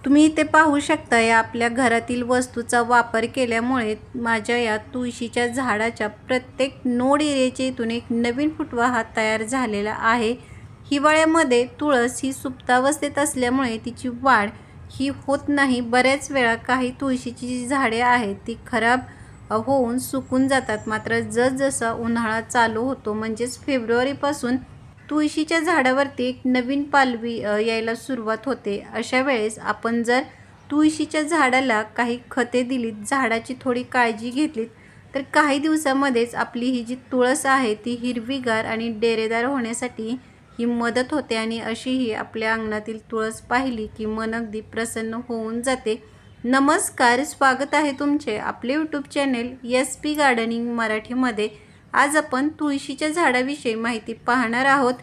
तुम्ही इथे पाहू शकता या आपल्या घरातील वस्तूचा वापर केल्यामुळे माझ्या या तुळशीच्या झाडाच्या प्रत्येक नोड एरियाच्या इथून एक नवीन फुटवा हा तयार झालेला आहे। हिवाळ्यामध्ये तुळस ही सुप्तावस्थेत असल्यामुळे तिची वाढ ही होत नाही। बऱ्याच वेळा काही तुळशीची जी झाडे आहेत ती खराब होऊन सुकून जातात। मात्र जसजसा उन्हाळा चालू होतो म्हणजेच फेब्रुवारीपासून तुळशीच्या झाडावरती एक नवीन पालवी यायला सुरुवात होते। अशा वेळेस आपण जर तुळशीच्या झाडाला काही खते दिलीत, झाडाची थोडी काळजी घेतलीत, तर काही दिवसामध्येच आपली ही जी तुळस आहे ती हिरवीगार आणि डेरेदार होण्यासाठी ही मदत होते। आणि अशीही आपल्या अंगणातील तुळस पाहिली की मन अगदी प्रसन्न होऊन जाते। नमस्कार, स्वागत आहे तुमचे आपले यूट्यूब चॅनेल SP गार्डनिंग मराठीमध्ये। आज आपण तुळशीच्या झाडाविषयी माहिती पाहणार आहोत।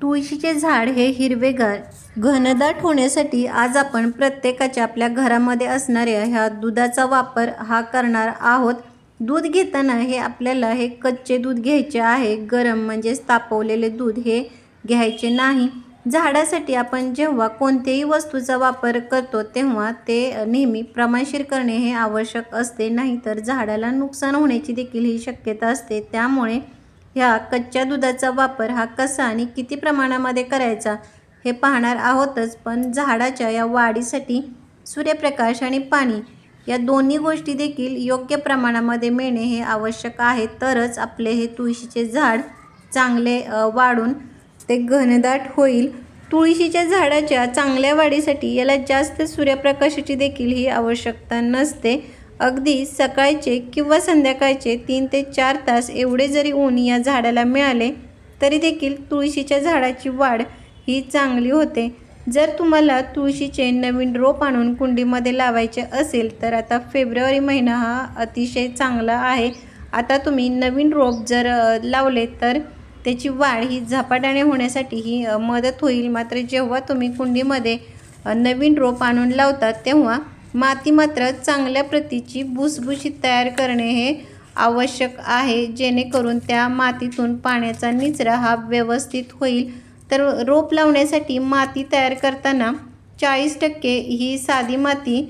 तुळशीचे झाड हे हिरवेगार घनदाट होण्यासाठी आज आपण प्रत्येकाच्या आपल्या घरामध्ये असणाऱ्या ह्या दुधाचा वापर हा करणार आहोत। दूध घेताना हे आपल्याला हे कच्चे दूध घ्यायचे आहे, गरम म्हणजेच तापवलेले दूध हे घ्यायचे नाही। झाडासाठी आपण जेव्हा कोणत्याही वस्तूचा वापर करतो तेव्हा ते नेहमी प्रमाणशीर करणे हे आवश्यक असते, नाहीतर झाडाला नुकसान होण्याची देखील ही शक्यता असते। त्यामुळे ह्या कच्च्या दुधाचा वापर हा कसा आणि किती प्रमाणामध्ये करायचा हे पाहणार आहोतच, पण झाडाच्या या वाढीसाठी सूर्यप्रकाश आणि पाणी या दोन्ही गोष्टी देखील योग्य प्रमाणामध्ये मिळणे हे आवश्यक आहे। तरच आपले हे तुळशीचे झाड चांगले वाढून ते घनदाट होईल। तुळशीच्या झाडाच्या चांगल्या वाढीसाठी याला जास्त सूर्यप्रकाशाची देखील ही आवश्यकता नसते। अगदी सकाळचे किंवा संध्याकाळचे 3 ते 4 तास एवढे जरी ऊन या झाडाला मिळाले तरी देखील तुळशीच्या झाडाची वाढ ही चांगली होते। जर तुम्हाला तुळशीचे नवीन रोप आणून कुंडीमध्ये लावायचे असेल तर आता फेब्रुवारी महिना हा अतिशय चांगला आहे। आता तुम्ही नवीन रोप जर लावले तर त्याची वाढ ही झपाट्याने होण्यासाठी ही मदत होईल। मात्र जेव्हा तुम्ही कुंडीमध्ये नवीन रोप आणून लावतात तेव्हा माती मात्र चांगल्या प्रतीची भुसभुशीत तयार करणे हे आवश्यक आहे, जेणेकरून त्या मातीतून पाण्याचा निचरा हा व्यवस्थित होईल। तर रोप लावण्यासाठी माती तयार करताना 40% ही साधी माती,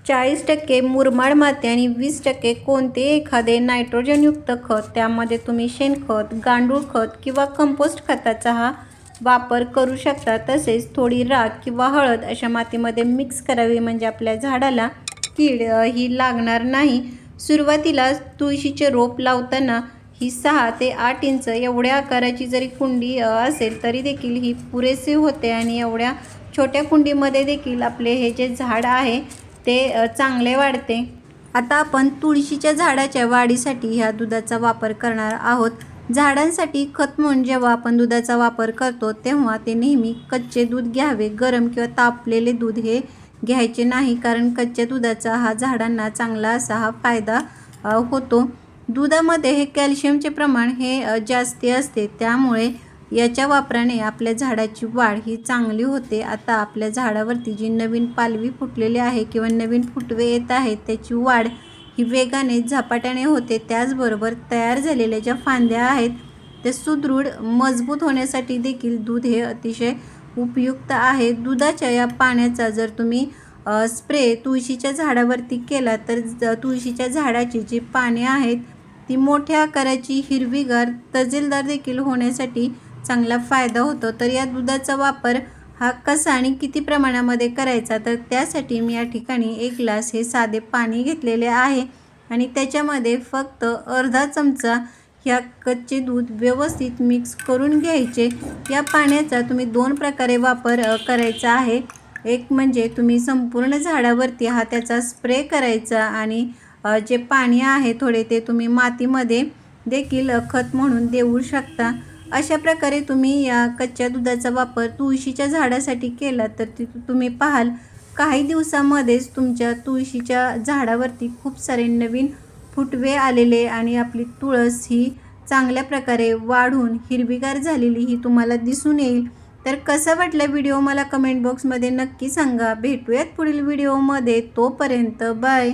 40% मुरमाड माती आणि 20% कोणते एखादे नायट्रोजनयुक्त खत, त्यामध्ये तुम्ही शेणखत, गांडूळ खत किंवा कंपोस्ट खताचा हा वापर करू शकता। तसेच थोडी राख किंवा हळद अशा मातीमध्ये मिक्स करावी, म्हणजे आपल्या झाडाला कीड ही लागणार नाही। सुरुवातीला तुळशीचे रोप लावताना ही 6 ते 8 इंच एवढ्या आकाराची जरी कुंडी असेल तरी देखील ही पुरेसे होते आणि एवढ्या छोट्या कुंडीमध्ये देखील आपले हे जे झाड आहे ते चांगले वाढते। आता आपण तुळशीच्या झाडाच्या वाढीसाठी ह्या दुधाचा वापर करणार आहोत। झाडांसाठी खत म्हणून जेव्हा आपण दुधाचा वापर करतो तेव्हा ते नेहमी कच्चे दूध घ्यावे, गरम किंवा तापलेले दूध हे घ्यायचे नाही, कारण कच्च्या दुधाचा हा झाडांना चांगला असा हा फायदा होतो। दुधामध्ये हे कॅल्शियमचे प्रमाण हे जास्ती असते, त्यामुळे याच्या वापराने आपल्या झाडाची वाढ ही चांगली होते। आता आपल्या झाडावरती जी नवीन पालवी फुटलेली आहे किंवा नवीन फुटवे येत आहेत त्याची वाढ ही वेगाने झपाट्याने होते। त्याचबरोबर तयार झालेल्या ज्या फांद्या आहेत ते सुदृढ मजबूत होण्यासाठी देखील दूध हे अतिशय उपयुक्त आहे। दुधाच्या या पाण्याचा जर तुम्ही स्प्रे तुळशीच्या झाडावरती केला तर तुळशीच्या झाडाची जी पाने आहेत ती मोठ्या आकाराची, हिरवीगार, तजेलदार देखील होण्यासाठी चांगला फायदा होतो। तर या दुधाचा वापर हा कसा आणि किती प्रमाणामध्ये करायचा, तर त्यासाठी मी या ठिकाणी 1 ग्लास हे साधे पाणी घेतलेले आहे आणि त्याच्यामध्ये फक्त अर्धा चमचा ह्या कच्चे दूध व्यवस्थित मिक्स करून घ्यायचे। या पाण्याचा तुम्ही 2 प्रकारे वापर करायचा आहे। एक म्हणजे तुम्ही संपूर्ण झाडावरती हा त्याचा स्प्रे करायचा आणि जे पाणी आहे थोडे ते तुम्ही मातीमध्ये देखील खत म्हणून देऊ शकता। अशा प्रकारे तुम्ही या कच्च्या दुधाचा वापर तुळशीच्या झाडासाठी केला तर तुम्ही पाहाल काही दिवसामध्येच तुमच्या तुळशीच्या झाडावरती खूप सारे नवीन फुटवे आलेले आणि आपली तुळस ही चांगल्या प्रकारे वाढून हिरवीगार झालेली ही तुम्हाला दिसून येईल। तर कसा वाटला व्हिडिओ मला कमेंट बॉक्समध्ये नक्की सांगा। भेटूयात पुढील व्हिडिओमध्ये, तोपर्यंत बाय।